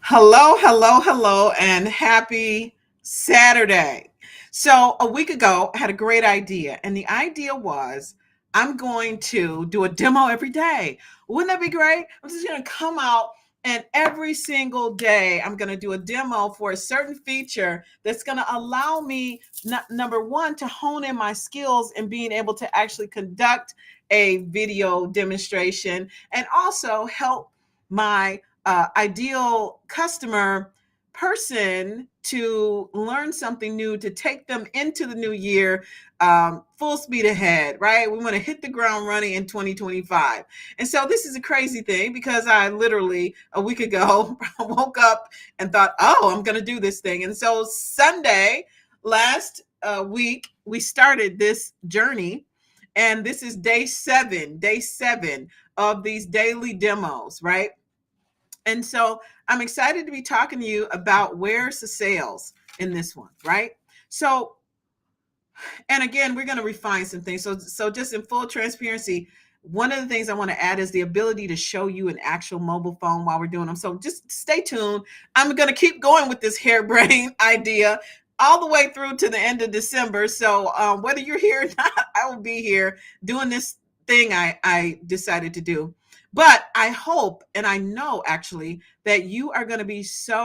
Hello, hello, hello, and happy Saturday. So, a week ago, I had a great idea, and the idea was I'm going to do a demo every day. Wouldn't that be great? I'm just going to come out and every single day, I'm going to do a demo for a certain feature that's going to allow me, number one, to hone in my skills in being able to actually conduct a video demonstration and also help my ideal customer person to learn something new, to take them into the new year full speed ahead, right? We want to hit the ground running in 2025. And so this is a crazy thing because I literally a week ago woke up and thought, oh, I'm going to do this thing. And so Sunday last week, we started this journey. And this is day seven of these daily demos, right? And so I'm excited to be talking to you about where's the sales in this one, right? So, and again, we're going to refine some things. So just in full transparency, one of the things I want to add is the ability to show you an actual mobile phone while we're doing them. So just stay tuned. I'm going to keep going with this harebrained idea all the way through to the end of December. So whether you're here or not, I will be here doing this thing I decided to do. But I hope and I know actually that you are going to be there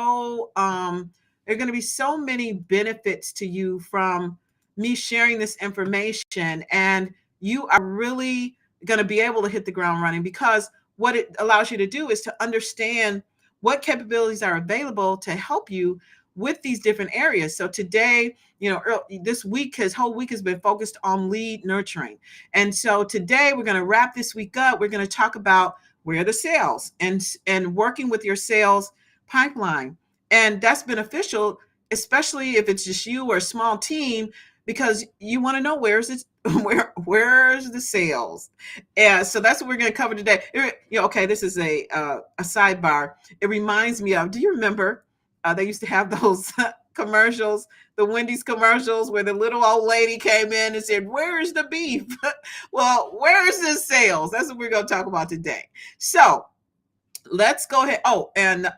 are going to be so many benefits to you from me sharing this information, and you are really going to be able to hit the ground running because what it allows you to do is to understand what capabilities are available to help you with these different areas. So today, this whole week has been focused on lead nurturing. And so today we're going to wrap this week up. We're going to talk about where are the sales and working with your sales pipeline. And that's beneficial, especially if it's just you or a small team, because you want to know where's where's the sales. And so that's what we're going to cover today. Okay, this is a sidebar. It reminds me of, do you remember they used to have those commercials, the Wendy's commercials, where the little old lady came in and said, where's the beef? Well, where's the sales? That's what we're going to talk about today. So let's go ahead. Oh, and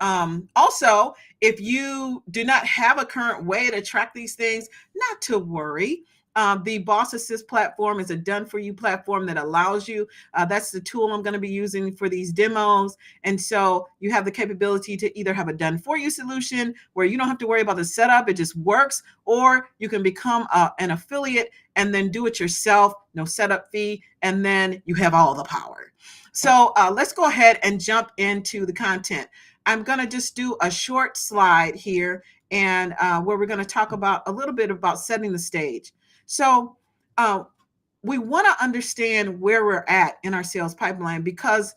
also, if you do not have a current way to track these things, not to worry. The Boss Assist platform is a done for you platform that allows you. That's the tool I'm going to be using for these demos. And so you have the capability to either have a done for you solution where you don't have to worry about the setup, it just works, or you can become an affiliate and then do it yourself, no setup fee, and then you have all the power. So let's go ahead and jump into the content. I'm going to just do a short slide here and where we're going to talk about a little bit about setting the stage. So we want to understand where we're at in our sales pipeline because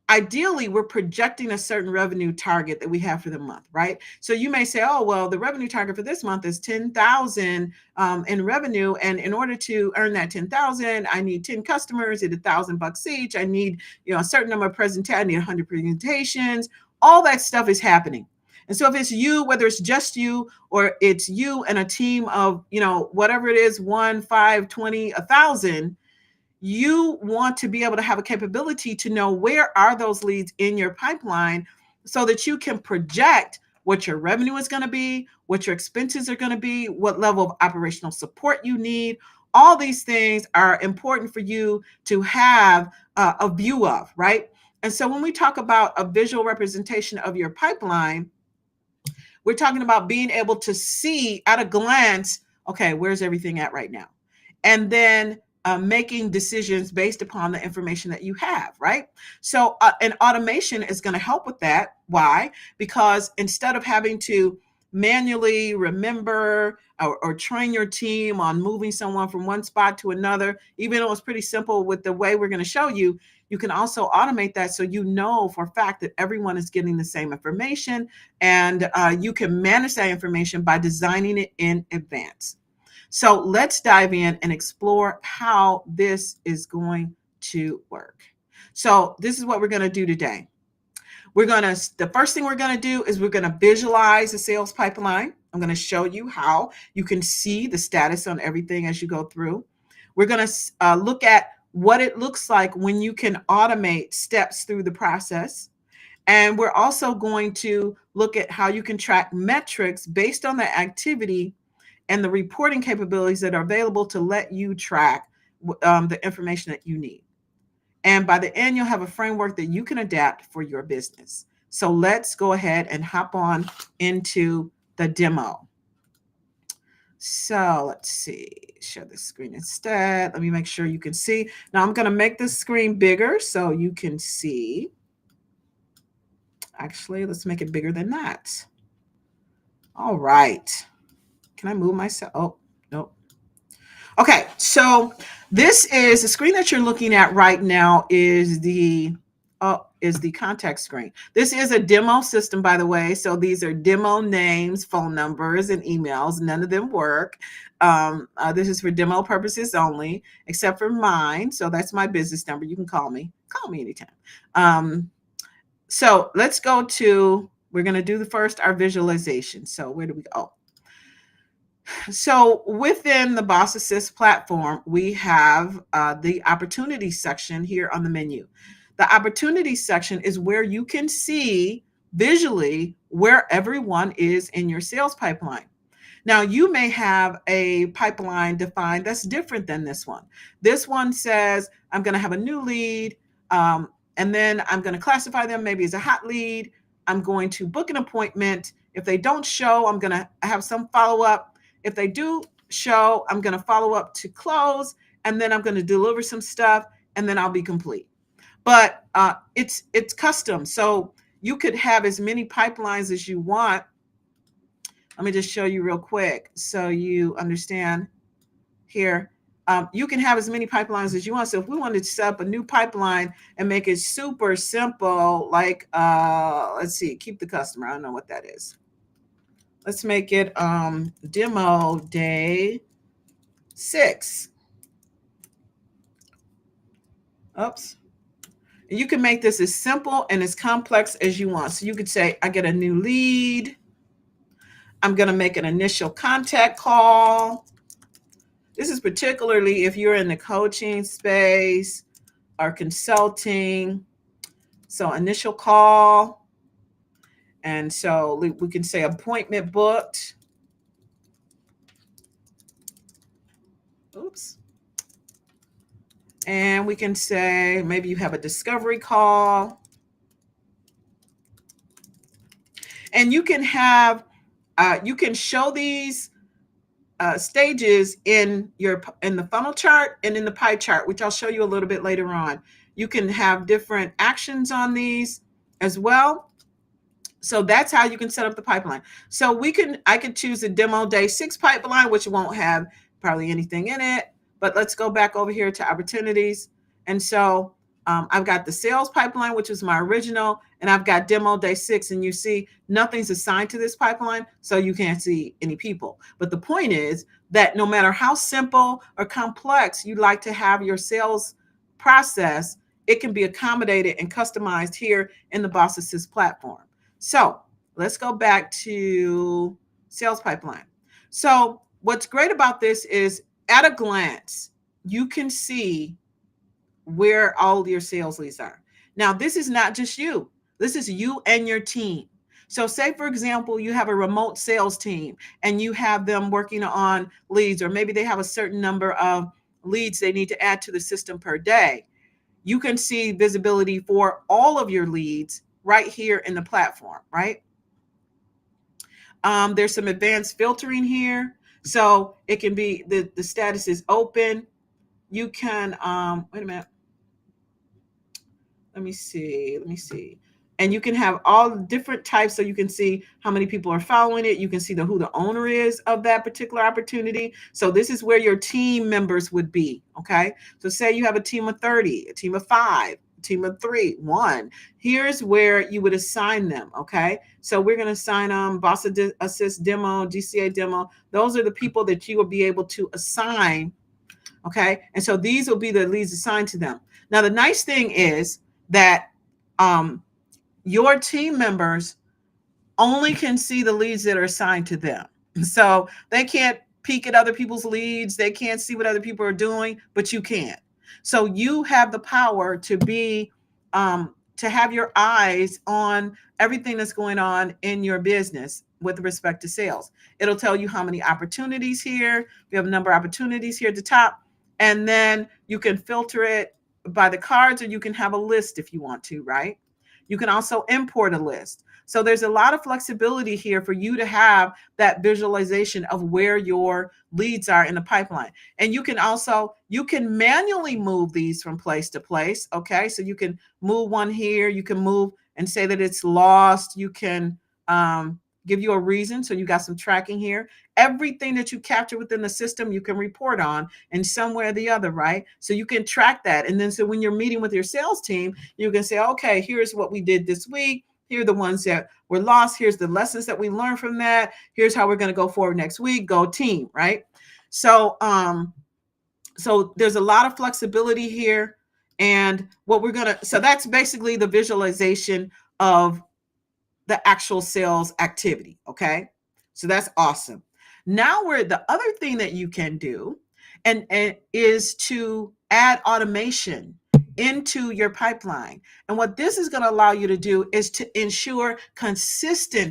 ideally we're projecting a certain revenue target that we have for the month, right? So you may say, oh, well, the revenue target for this month is 10,000 in revenue. And in order to earn that 10,000, I need 10 customers at $1,000 each. I need, a certain number of presentations. I need 100 presentations. All that stuff is happening. And so if it's you, whether it's just you or it's you and a team of, whatever it is, 1, 5, 20, 1,000, you want to be able to have a capability to know where are those leads in your pipeline so that you can project what your revenue is going to be, what your expenses are going to be, what level of operational support you need. All these things are important for you to have a view of, right? And so when we talk about a visual representation of your pipeline, we're talking about being able to see at a glance, okay, where's everything at right now? And then making decisions based upon the information that you have, right? So an automation is going to help with that. Why? Because instead of having to manually remember or train your team on moving someone from one spot to another, even though it's pretty simple with the way we're going to show you, you can also automate that so you know for a fact that everyone is getting the same information, and you can manage that information by designing it in advance. So let's dive in and explore how this is going to work. So this is what we're going to do today. The first thing we're going to do is we're going to visualize the sales pipeline. I'm going to show you how you can see the status on everything as you go through. We're going to look at what it looks like when you can automate steps through the process. And we're also going to look at how you can track metrics based on the activity and the reporting capabilities that are available to let you track the information that you need. And by the end, you'll have a framework that you can adapt for your business. So let's go ahead and hop on into the demo. So let's see, share the screen instead. Let me make sure you can see. Now I'm going to make the screen bigger so you can see. Actually, let's make it bigger than that. All right. Can I move myself? Oh, nope. Okay, so this is the screen that you're looking at right now is the contact screen. This is a demo system, by the way. So these are demo names, phone numbers, and emails. None of them work. This is for demo purposes only, except for mine. So that's my business number. You can call me. Call me anytime. So let's go to, we're going to do our visualization. So where do we go? So within the Boss Assist platform, we have the opportunity section here on the menu. The opportunity section is where you can see visually where everyone is in your sales pipeline. Now, you may have a pipeline defined that's different than this one. This one says, I'm going to have a new lead, and then I'm going to classify them maybe as a hot lead. I'm going to book an appointment. If they don't show, I'm going to have some follow-up. If they do show, I'm going to follow up to close, and then I'm going to deliver some stuff, and then I'll be complete. But it's custom, so you could have as many pipelines as you want. Let me just show you real quick so you understand here. You can have as many pipelines as you want. So if we wanted to set up a new pipeline and make it super simple, like, let's see, keep the customer. I don't know what that is. Let's make it demo day 6. Oops. And you can make this as simple and as complex as you want. So you could say, I get a new lead. I'm going to make an initial contact call. This is particularly if you're in the coaching space or consulting. So initial call. And so we can say appointment booked. Oops. And we can say maybe you have a discovery call. And you can have, you can show these stages in the funnel chart and in the pie chart, which I'll show you a little bit later on. You can have different actions on these as well. So that's how you can set up the pipeline. So I could choose a demo day 6 pipeline, which won't have probably anything in it. But let's go back over here to opportunities. And so I've got the sales pipeline, which was my original, and I've got demo day 6. And you see nothing's assigned to this pipeline, so you can't see any people. But the point is that no matter how simple or complex you like to have your sales process, it can be accommodated and customized here in the Boss Assist platform. So let's go back to sales pipeline. So what's great about this is at a glance, you can see where all your sales leads are. Now, this is not just you. This is you and your team. So say, for example, you have a remote sales team and you have them working on leads, or maybe they have a certain number of leads they need to add to the system per day. You can see visibility for all of your leads right here in the platform, right? There's some advanced filtering here. So it can be, the status is open. You can, wait a minute. Let me see. And you can have all different types, so you can see how many people are following it. You can see who the owner is of that particular opportunity. So this is where your team members would be, okay? So say you have a team of 30, a team of 5, a team of 3, 1. Here's where you would assign them, okay? So we're going to assign them Boss Assist demo, DCA demo. Those are the people that you will be able to assign, okay? And so these will be the leads assigned to them. Now, the nice thing is that your team members only can see the leads that are assigned to them. So they can't peek at other people's leads. They can't see what other people are doing, but you can. So you have the power to be to have your eyes on everything that's going on in your business with respect to sales. It'll tell you how many opportunities here. We have a number of opportunities here at the top. And then you can filter it by the cards, or you can have a list if you want to, right? You can also import a list. So there's a lot of flexibility here for you to have that visualization of where your leads are in the pipeline. And you can also, you can manually move these from place to place. Okay. So you can move one here, you can move and say that it's lost. You can give you a reason. So you got some tracking here. Everything that you capture within the system, you can report on in some way or the other, right? So you can track that. And then so when you're meeting with your sales team, you can say, okay, here's what we did this week. Here are the ones that were lost. Here's the lessons that we learned from that. Here's how we're going to go forward next week. Go team, right? So, so there's a lot of flexibility here. And what we're going to, so that's basically the visualization of the actual sales activity. Okay. So that's awesome. Now we're the other thing that you can do and is to add automation into your pipeline. And what this is going to allow you to do is to ensure consistency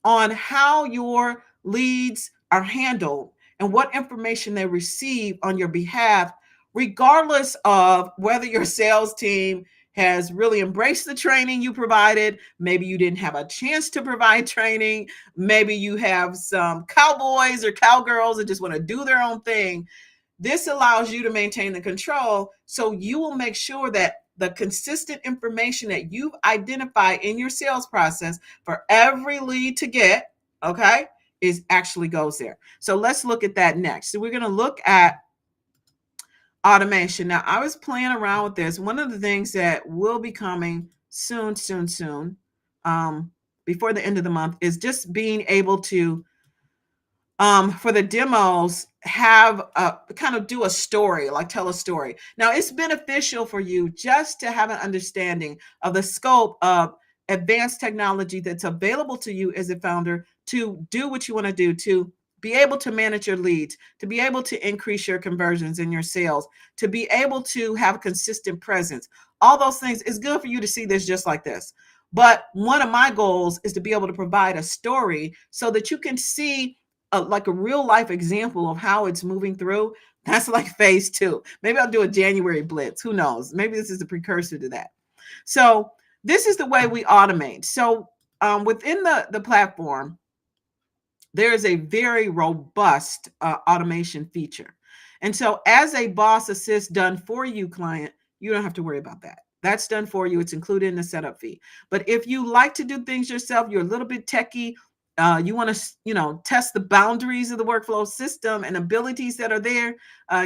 on how your leads are handled and what information they receive on your behalf, regardless of whether your sales team has really embraced the training you provided. Maybe you didn't have a chance to provide training. Maybe you have some cowboys or cowgirls that just want to do their own thing. This allows you to maintain the control, so you will make sure that the consistent information that you've identified in your sales process for every lead to get, okay, is actually goes there. So let's look at that next. So we're going to look at automation. Now, I was playing around with this. One of the things that will be coming soon, before the end of the month, is just being able to for the demos, have a kind of do a story, like tell a story. Now, it's beneficial for you just to have an understanding of the scope of advanced technology that's available to you as a founder to do what you want to do, to be able to manage your leads, to be able to increase your conversions in your sales, to be able to have consistent presence. All those things. It's good for you to see this just like this. But one of my goals is to be able to provide a story so that you can see like a real life example of how it's moving through. That's like phase 2. Maybe I'll do a January blitz. Who knows? Maybe this is a precursor to that. So this is the way we automate. So within the platform, there is a very robust automation feature. And so as a boss assist done for you client, you don't have to worry about that. That's done for you. It's included in the setup fee. But if you like to do things yourself, you're a little bit techie, you want to, test the boundaries of the workflow system and abilities that are there,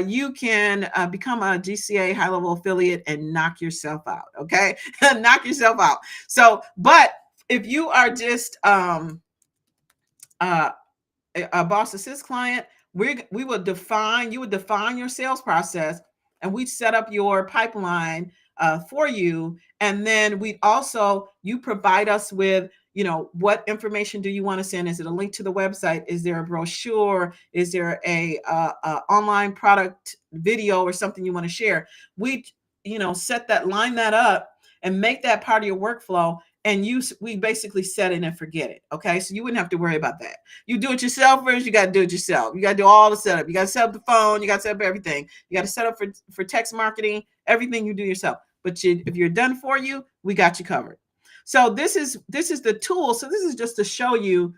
you can become a GCA high-level affiliate and knock yourself out. Okay, knock yourself out. So, but if you are just a boss assist client, we will define, you would define your sales process, and we set up your pipeline for you. And then we also, you provide us with, what information do you want to send? Is it a link to the website? Is there a brochure? Is there a online product video or something you want to share? We, set that, line that up and make that part of your workflow. And we basically set it and forget it. Okay. So you wouldn't have to worry about that. You do it yourself first. You got to do it yourself. You got to do all the setup. You got to set up the phone. You got to set up everything. You got to set up for text marketing, everything you do yourself. But if you're done for you, we got you covered. So this is the tool. So this is just to show you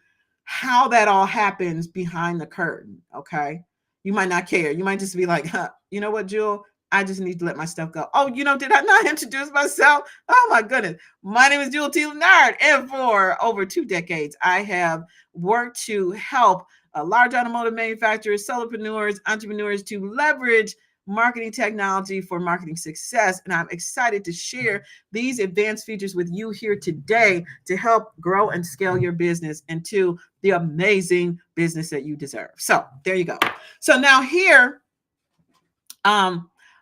how that all happens behind the curtain. Okay. You might not care. You might just be like, you know what, Jewel? I just need to let my stuff go. Oh, did I not introduce myself? Oh my goodness. My name is Jewel T. Leonard, and for over 2 decades, I have worked to help large automotive manufacturers, solopreneurs, entrepreneurs to leverage marketing technology for marketing success. And I'm excited to share these advanced features with you here today to help grow and scale your business into the amazing business that you deserve. So there you go. So now here,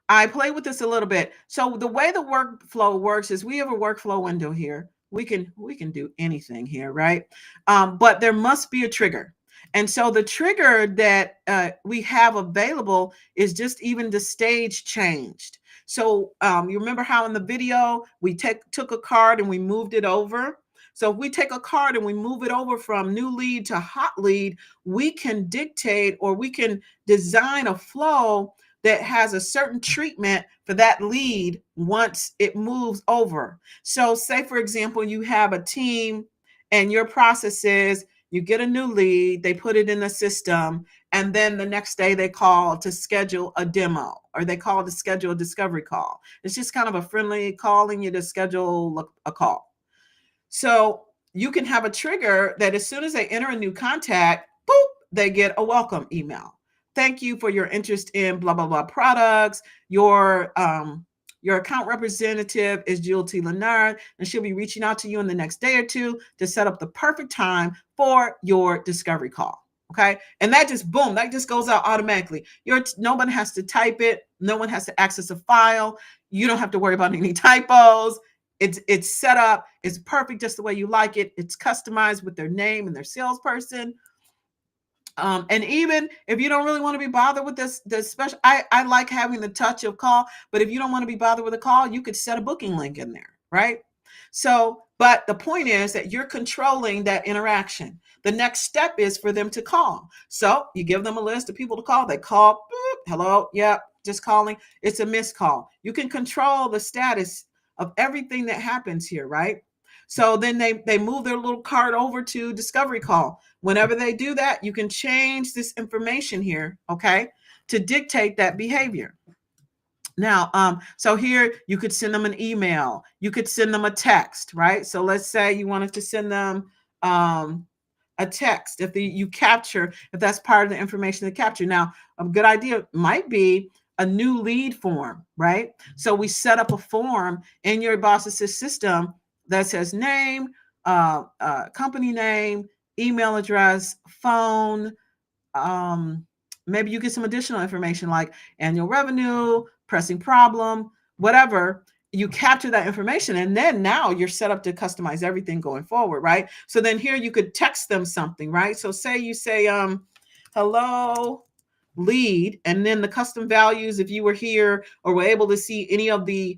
I play with this a little bit. So the way the workflow works is we have a workflow window here. We can do anything here, right? But there must be a trigger. And so the trigger that we have available is just even the stage changed. So you remember how in the video we took a card and we moved it over? So if we take a card and we move it over from new lead to hot lead, we can dictate or we can design a flow that has a certain treatment for that lead once it moves over. So say, for example, you have a team and your process is you get a new lead, they put it in the system, and then the next day they call to schedule a demo or they call to schedule a discovery call. It's just kind of a friendly calling you to schedule a call. So you can have a trigger that as soon as they enter a new contact, boop, they get a welcome email. Thank you for your interest in blah, blah, blah products. Your account representative is Jill T. Leonard, and she'll be reaching out to you in the next day or two to set up the perfect time for your discovery call. Okay. And that just, boom, that just goes out automatically. No one has to type it. No one has to access a file. You don't have to worry about any typos. It's set up. It's perfect just the way you like it. It's customized with their name and their salesperson. And even if you don't really want to be bothered with this special, I like having the touch of call, but if you don't want to be bothered with a call, you could set a booking link in there, right? So, but the point is that you're controlling that interaction. The next step is for them to call. So you give them a list of people to call. They call, boop, hello, yep, just calling. It's a missed call. You can control the status of everything that happens here, right? So then they move their little card over to discovery call. Whenever they do that, you can change this information here, okay, to dictate that behavior. Now, so here you could send them an email. You could send them a text, right? So let's say you wanted to send them a text if that's part of the information to capture. Now, a good idea might be a new lead form, right? So we set up a form in your Boss Assist system that says name, company name, email address, phone. Maybe you get some additional information like annual revenue, pressing problem, whatever. You capture that information, and then now you're set up to customize everything going forward, right? So then here you could text them something, right? So say you say, hello, lead, and then the custom values, if you were here or were able to see any of the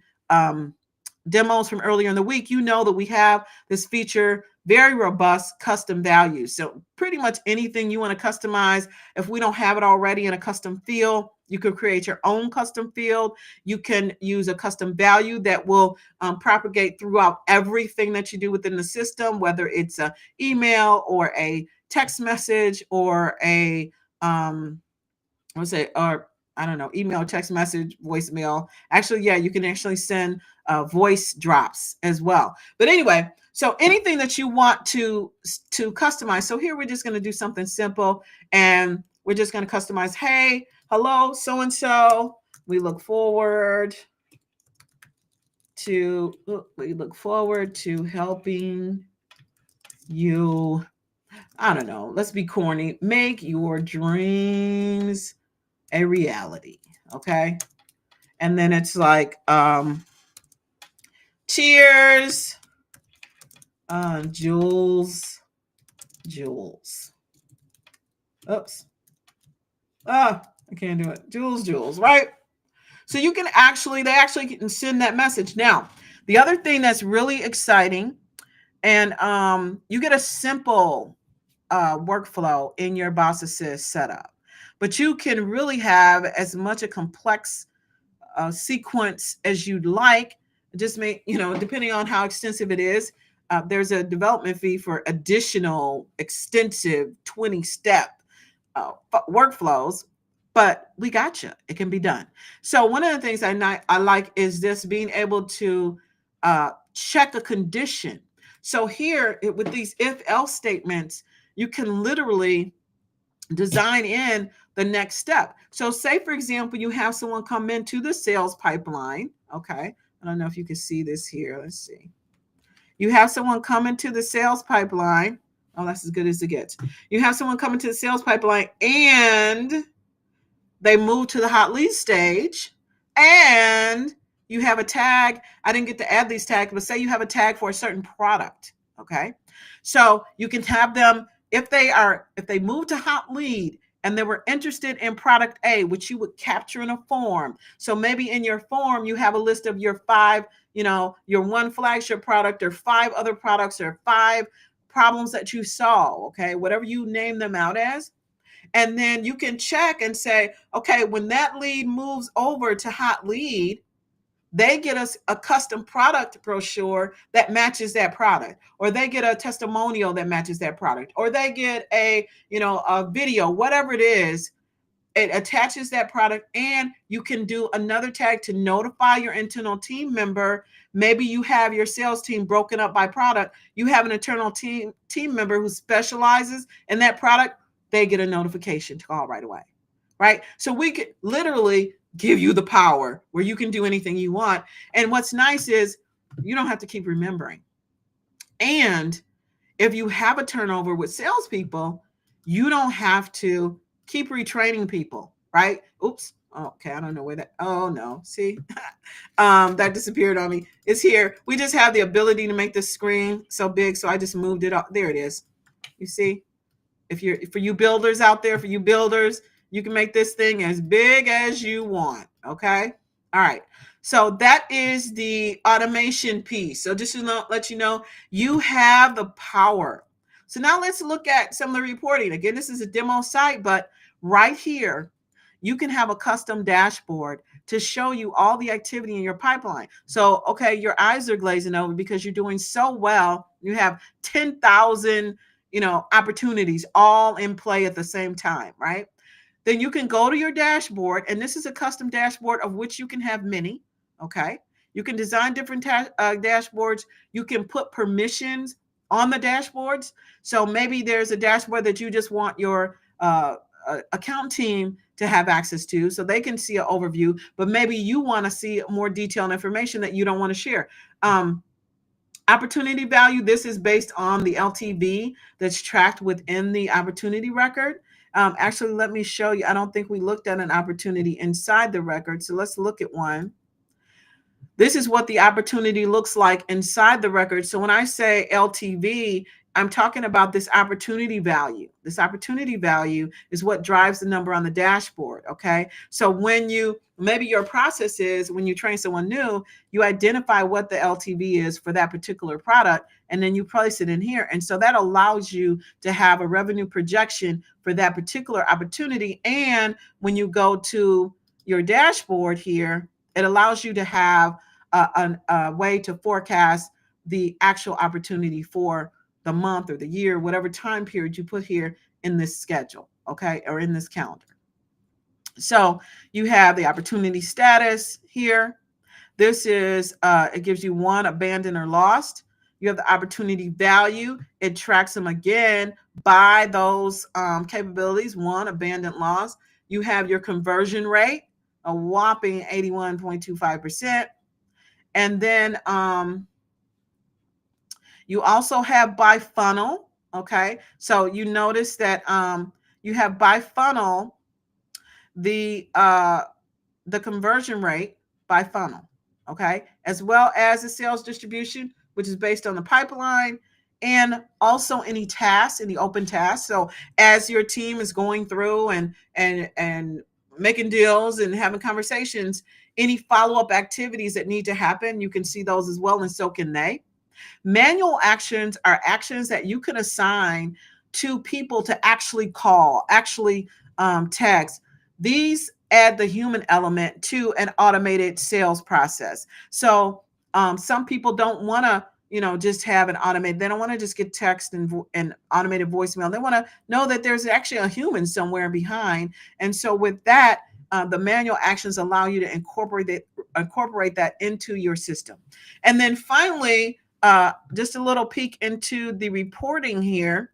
demos from earlier in the week, you know that we have this feature, very robust custom values. So pretty much anything you want to customize, if we don't have it already in a custom field, you can create your own custom field. You can use a custom value that will propagate throughout everything that you do within the system, whether it's an email or a text message or a email, text message, voicemail. Actually, yeah, you can actually send voice drops as well. But anyway, so anything that you want to customize. So here we're just going to do something simple, and we're just going to customize. Hey, hello, so-and-so. We look forward to helping you. I don't know. Let's be corny. Make your dreams a reality. Okay. And then it's like, cheers, Jules. Oops. I can't do it. Jules, right? So they actually can send that message. Now, the other thing that's really exciting, and you get a simple workflow in your Boss Assist setup, but you can really have as much a complex sequence as you'd like. Just depending on how extensive it is, there's a development fee for additional extensive 20-step workflows, but we got you. It can be done. So one of the things I like is this being able to check a condition. So here with these if-else statements, you can literally design in the next step. So say, for example, you have someone come into the sales pipeline. Okay. I don't know if you can see this here. Let's see. You have someone come into the sales pipeline. Oh, that's as good as it gets. You have someone come into the sales pipeline and they move to the hot lead stage, and you have a tag. I didn't get to add these tags, but say you have a tag for a certain product. Okay. So you can have them if they move to hot lead and they were interested in product A, which you would capture in a form. So maybe in your form, you have a list of your five, your one flagship product or five other products or five problems that you solve, okay, whatever you name them out as. And then you can check and say, okay, when that lead moves over to hot lead, they get us a custom product brochure that matches that product, or they get a testimonial that matches that product, or they get a video, whatever it is. It attaches that product, and you can do another tag to notify your internal team member. Maybe you have your sales team broken up by product. You have an internal team member who specializes in that product. They get a notification to call right away, right? So we could literally give you the power where you can do anything you want. And what's nice is you don't have to keep remembering. And if you have a turnover with salespeople, you don't have to keep retraining people, right? Oops. Okay, I don't know where that. Oh no, see, that disappeared on me. It's here. We just have the ability to make the screen so big, so I just moved it up. There it is. You see, for you builders out there, you can make this thing as big as you want. Okay. All right. So that is the automation piece. So just to let you know, you have the power. So now let's look at some of the reporting. Again, this is a demo site, but right here, you can have a custom dashboard to show you all the activity in your pipeline. So, okay, your eyes are glazing over because you're doing so well. You have 10,000, opportunities all in play at the same time, right? Then you can go to your dashboard, and this is a custom dashboard of which you can have many, okay? You can design different dashboards. You can put permissions on the dashboards. So maybe there's a dashboard that you just want your account team to have access to so they can see an overview, but maybe you want to see more detailed information that you don't want to share. Opportunity value, this is based on the LTV that's tracked within the opportunity record. Actually, let me show you. I don't think we looked at an opportunity inside the record, so let's look at one. This is what the opportunity looks like inside the record. So when I say LTV, I'm talking about this opportunity value. This opportunity value is what drives the number on the dashboard, okay? So maybe your process is when you train someone new, you identify what the LTV is for that particular product, and then you place it in here. And so that allows you to have a revenue projection for that particular opportunity. And when you go to your dashboard here, it allows you to have a way to forecast the actual opportunity for the month or the year, whatever time period you put here in this schedule, okay, or in this calendar. So you have the opportunity status here. This is, it gives you one abandoned or lost. You have the opportunity value. It tracks them again by those capabilities, one abandoned, lost. You have your conversion rate, a whopping 81.25%. And then you also have by funnel, okay? So you notice that you have by funnel the conversion rate by funnel, okay? As well as the sales distribution, which is based on the pipeline, and also any tasks, any open tasks. So as your team is going through and making deals and having conversations, any follow-up activities that need to happen, you can see those as well, and so can they. Manual actions are actions that you can assign to people to actually call, actually text. These add the human element to an automated sales process. So some people don't want to, just have an automated. They don't want to just get text and automated voicemail. They want to know that there's actually a human somewhere behind. And so with that, the manual actions allow you to incorporate that into your system. And then finally, just a little peek into the reporting here.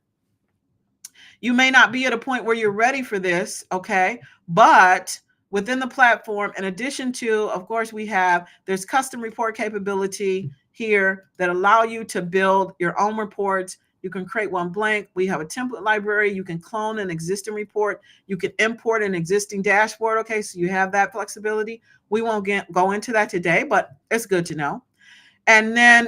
You may not be at a point where you're ready for this, okay? But within the platform, in addition to, of course, there's custom report capability here that allow you to build your own reports. You can create one blank. We have a template library. You can clone an existing report. You can import an existing dashboard, okay? So you have that flexibility. We won't go into that today, but it's good to know. And then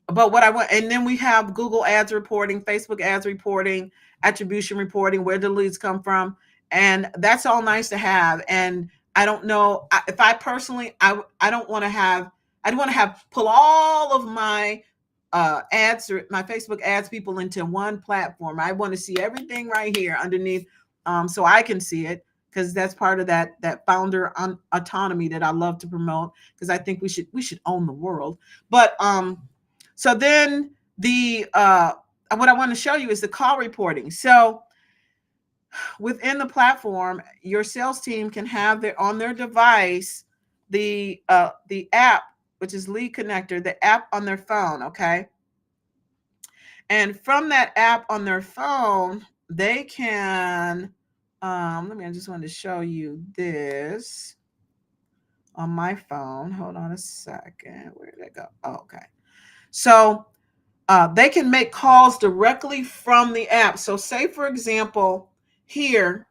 But what I want, and then we have Google ads reporting, Facebook ads reporting, attribution reporting, where the leads come from. And that's all nice to have. And I don't know if I personally, I don't want to have, I don't want to have pull all of my ads or my Facebook ads people into one platform. I want to see everything right here underneath, so I can see it, because that's part of that founder autonomy that I love to promote, because I think we should own the world. But so then the what I want to show you is the call reporting. So within the platform, your sales team can have their on their device the app, which is Lead Connector, the app on their phone, okay? And from that app on their phone, they can I just want to show you this on my phone. Hold on a second. Where did it go? Oh, okay. So they can make calls directly from the app. So say, for example, here,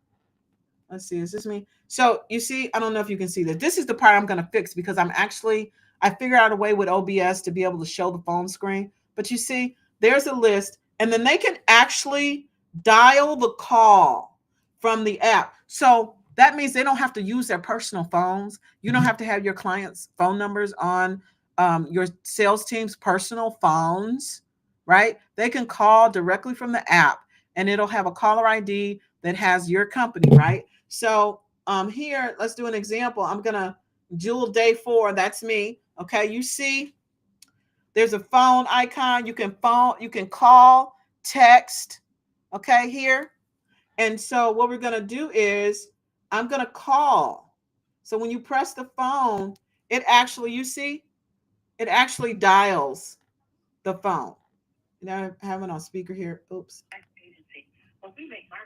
let's see, is this me? So you see, I don't know if you can see this. This is the part I'm going to fix, because I figured out a way with OBS to be able to show the phone screen. But you see, there's a list, and then they can actually dial the call from the app. So that means they don't have to use their personal phones. You don't have to have your clients' phone numbers on your sales team's personal phones, right? They can call directly from the app, and it'll have a caller ID that has your company, right? So here, let's do an example. I'm gonna Jewel Day 4. That's me. Okay, you see, there's a phone icon. You can call, text. Okay, here. And so what we're gonna do is I'm gonna call. So when you press the phone, it actually, you see, it actually dials the phone. Now I have it on speaker here. Oops.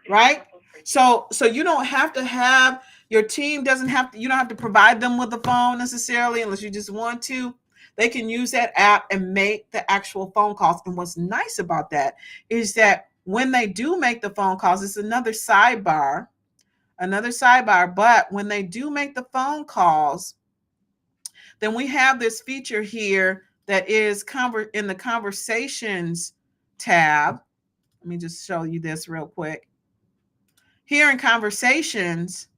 Right? So you don't have to have your team doesn't have to, you don't have to provide them with a phone necessarily, unless you just want to. They can use that app and make the actual phone calls. And what's nice about that is that when they do make the phone calls, it's another sidebar. But when they do make the phone calls, then we have this feature here that is in the conversations tab. Let me just show you this real quick. Here in conversations,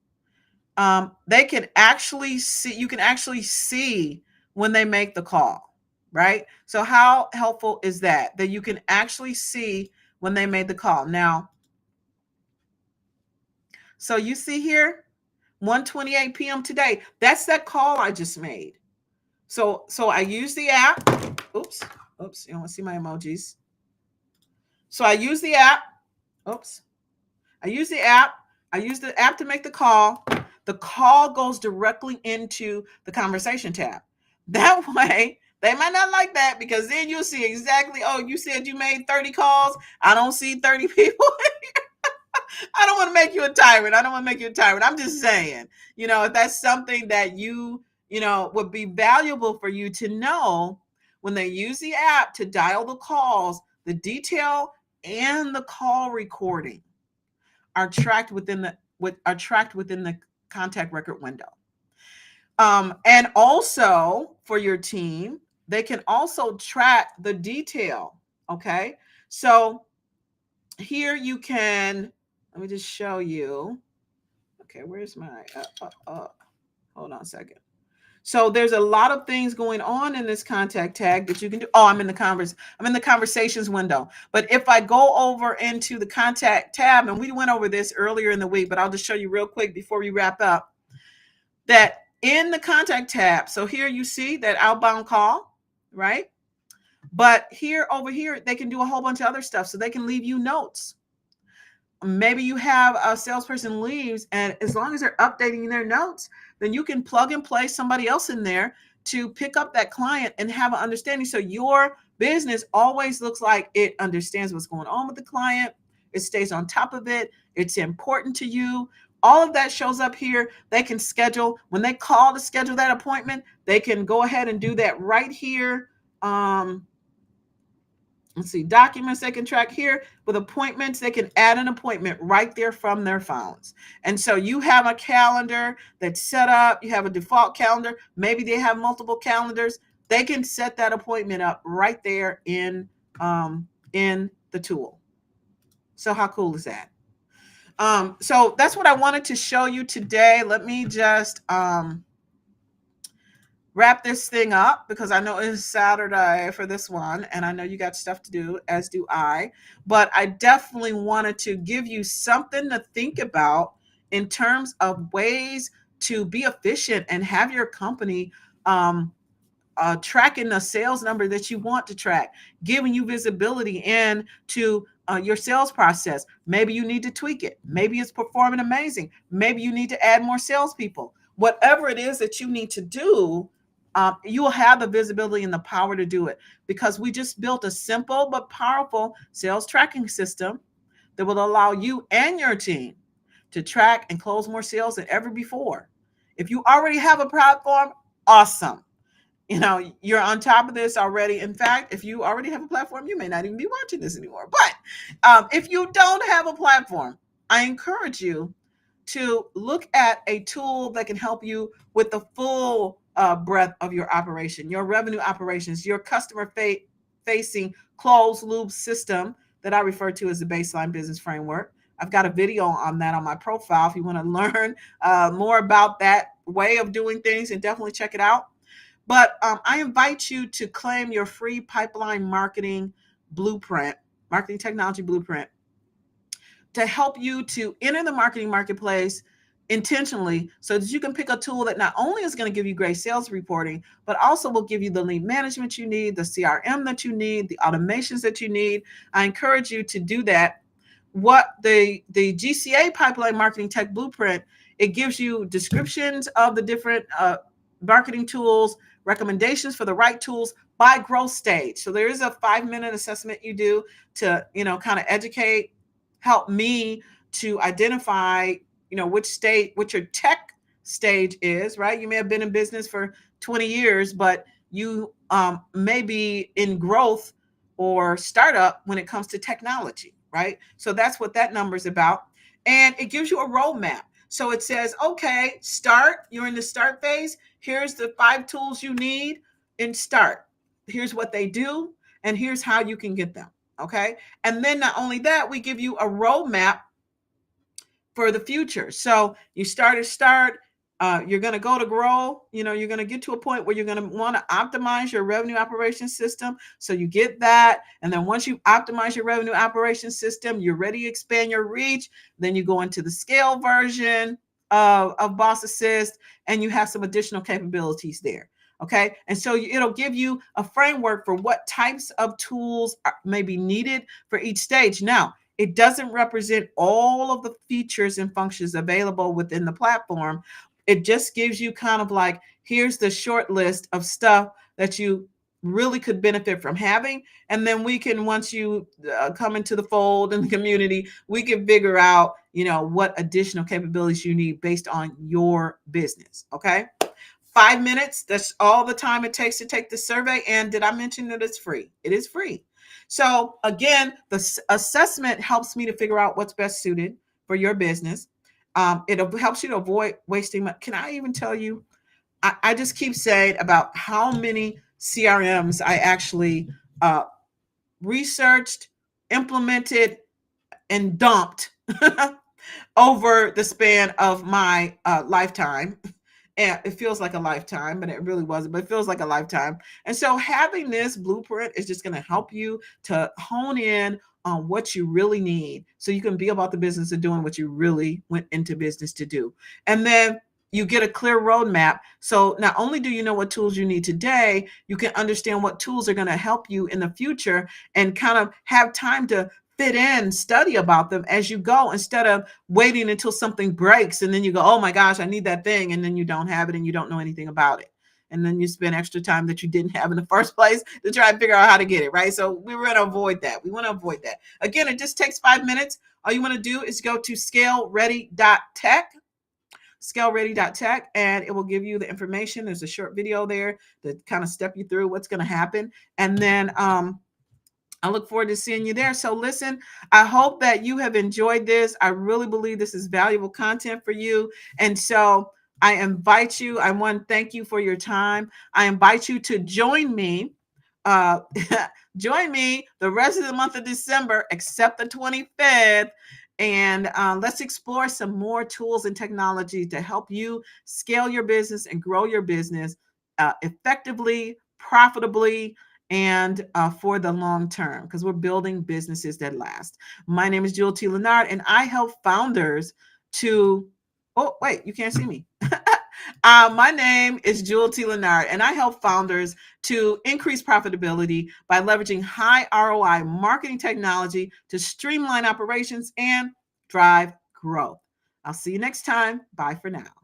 they can actually see, you can actually see when they make the call, right? So how helpful is that? That you can actually see when they made the call. Now, so you see here, 1:28 p.m. today. That's that call I just made. So I use the app. Oops. You don't want to see my emojis. So I use the app. Oops. I use the app. I use the app to make the call. The call goes directly into the conversation tab. That way, they might not like that, because then you'll see exactly, oh, you said you made 30 calls. I don't see 30 people. I don't want to make you a tyrant. I'm just saying, if that's something that would be valuable for you to know, when they use the app to dial the calls, the detail and the call recording are tracked within the contact record window. And also for your team, they can also track the detail. Okay, so here you can, let me just show you. Okay, where's my hold on a second. So there's a lot of things going on in this contact tag that you can do. Oh, I'm in the conversations window. But if I go over into the contact tab, and we went over this earlier in the week, but I'll just show you real quick before we wrap up, that in the contact tab, so here you see that outbound call, right? But over here, they can do a whole bunch of other stuff. So they can leave you notes. Maybe you have a salesperson leaves, and as long as they're updating their notes, then you can plug and play somebody else in there to pick up that client and have an understanding. So your business always looks like it understands what's going on with the client. It stays on top of it. It's important to you. All of that shows up here. They can schedule, when they call to schedule that appointment, they can go ahead and do that right here. Let's see, documents they can track here. With appointments, they can add an appointment right there from their phones. And so you have a calendar that's set up. You have a default calendar. Maybe they have multiple calendars. They can set that appointment up right there in the tool. So how cool is that? So that's what I wanted to show you today. Let me just wrap this thing up because I know it's Saturday for this one, and I know you got stuff to do, as do I. But I definitely wanted to give you something to think about in terms of ways to be efficient and have your company um, tracking the sales number that you want to track, giving you visibility into your sales process. Maybe you need to tweak it. Maybe it's performing amazing. Maybe you need to add more salespeople. Whatever it is that you need to do, you will have the visibility and the power to do it because we just built a simple but powerful sales tracking system that will allow you and your team to track and close more sales than ever before. If you already have a platform, awesome. You're on top of this already. In fact, if you already have a platform, you may not even be watching this anymore. But if you don't have a platform, I encourage you to look at a tool that can help you with the full breadth of your operation, your revenue operations, your customer facing closed loop system that I refer to as the baseline business framework. I've got a video on that on my profile. If you want to learn more about that way of doing things, and definitely check it out. But I invite you to claim your free pipeline marketing blueprint, marketing technology blueprint, to help you to enter the marketing marketplace intentionally so that you can pick a tool that not only is going to give you great sales reporting, but also will give you the lead management you need, the CRM that you need, the automations that you need. I encourage you to do that. What the GCA pipeline marketing tech blueprint, it gives you descriptions of the different marketing tools, recommendations for the right tools by growth stage. So there is a 5-minute assessment you do to, kind of educate, help me to identify, which your tech stage is, right? You may have been in business for 20 years, but you may be in growth or startup when it comes to technology, right? So that's what that number is about. And it gives you a roadmap. So it says, okay, start, you're in the start phase. Here's the 5 tools you need and start. Here's what they do, and here's how you can get them. Okay. And then not only that, we give you a roadmap for the future. So you start, you're going to go to grow, you're going to get to a point where you're going to want to optimize your revenue operations system. So you get that. And then once you optimize your revenue operations system, you're ready to expand your reach. Then you go into the scale version of Boss Assist, and you have some additional capabilities there. Okay. And so it'll give you a framework for what types of tools may be needed for each stage. Now, it doesn't represent all of the features and functions available within the platform. It just gives you kind of like, here's the short list of stuff that you really could benefit from having. And then we can, once you come into the fold in the community, we can figure out, what additional capabilities you need based on your business. Okay. 5 minutes. That's all the time it takes to take the survey. And did I mention that it's free? It is free. So again, the assessment helps me to figure out what's best suited for your business. It helps you to avoid wasting money. Can I even tell you? I just keep saying about how many CRMs I actually researched, implemented, and dumped over the span of my lifetime. And it feels like a lifetime, but it really wasn't, but it feels like a lifetime. And so having this blueprint is just going to help you to hone in on what you really need so you can be about the business of doing what you really went into business to do. And then you get a clear roadmap. So not only do you know what tools you need today, you can understand what tools are going to help you in the future and kind of have time to fit in, study about them as you go, instead of waiting until something breaks and then you go, oh my gosh, I need that thing. And then you don't have it and you don't know anything about it. And then you spend extra time that you didn't have in the first place to try and figure out how to get it, right? So we want to avoid that. We want to avoid that. Again, it just takes 5 minutes. All you want to do is go to scaleready.tech, and it will give you the information. There's a short video there to kind of step you through what's going to happen. And then I look forward to seeing you there. So listen, I hope that you have enjoyed this. I really believe this is valuable content for you. And so I invite you. I want to thank you for your time. I invite you to join me. Uh, join me the rest of the month of December, except the 25th. And let's explore some more tools and technology to help you scale your business and grow your business effectively, profitably, and for the long term, because we're building businesses that last. My name is Jewel T. Leonard, and I help founders to, oh, wait, you can't see me. My name is Jewel T. Leonard, and I help founders to increase profitability by leveraging high ROI marketing technology to streamline operations and drive growth. I'll see you next time. Bye for now.